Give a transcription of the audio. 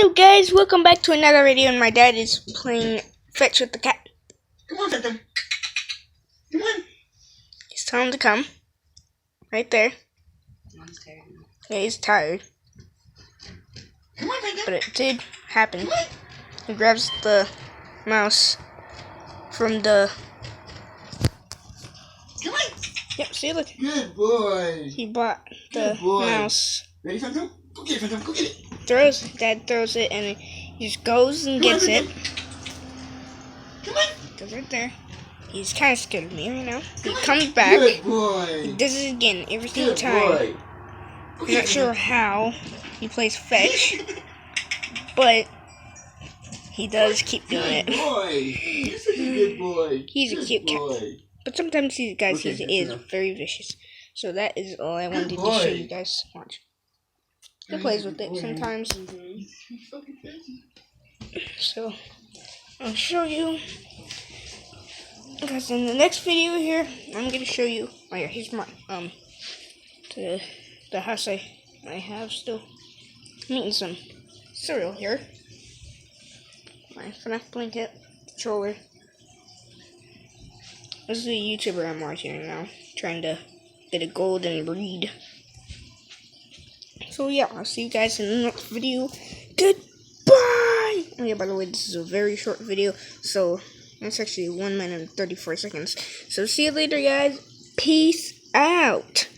Hello guys, welcome back to another video, and my dad is playing fetch with the cat. Come on, Phantom. Come on. He's telling him to come. Right there. He's tired. Yeah, he's tired. Come on, Phantom. But it did happen. He grabs the mouse from the... Come on. Yep, see, look. Good boy. He bought the Good boy. mouse. Ready, Phantom? Go get it, Phantom. Go get it. Dad throws it, and he just goes and Come on, gets it. Come on. Goes right there. He's kind of scared of me right now. He Come on. comes back. Good boy. He does it again every single Good time. boy. Go I'm get not it, sure how he plays fetch, but he does keep doing Good it. boy. You're such a good boy. He's a Good cute cat. boy. But sometimes he Okay, is that's enough. very vicious. So that is all I wanted to boy. show you guys. Watch. He plays with it sometimes. He's fucking crazy. So I'll show you guys in the next video here. I'm gonna show you. Oh yeah, here's my the house I have still. I'm eating some cereal here. My FNAF blanket controller. This is a YouTuber I'm watching right now, trying to get a golden breed. So yeah, I'll see you guys in the next video. Goodbye! Oh yeah, by the way, this is a very short video, so that's actually 1 minute and 34 seconds. So see you later, guys. Peace out.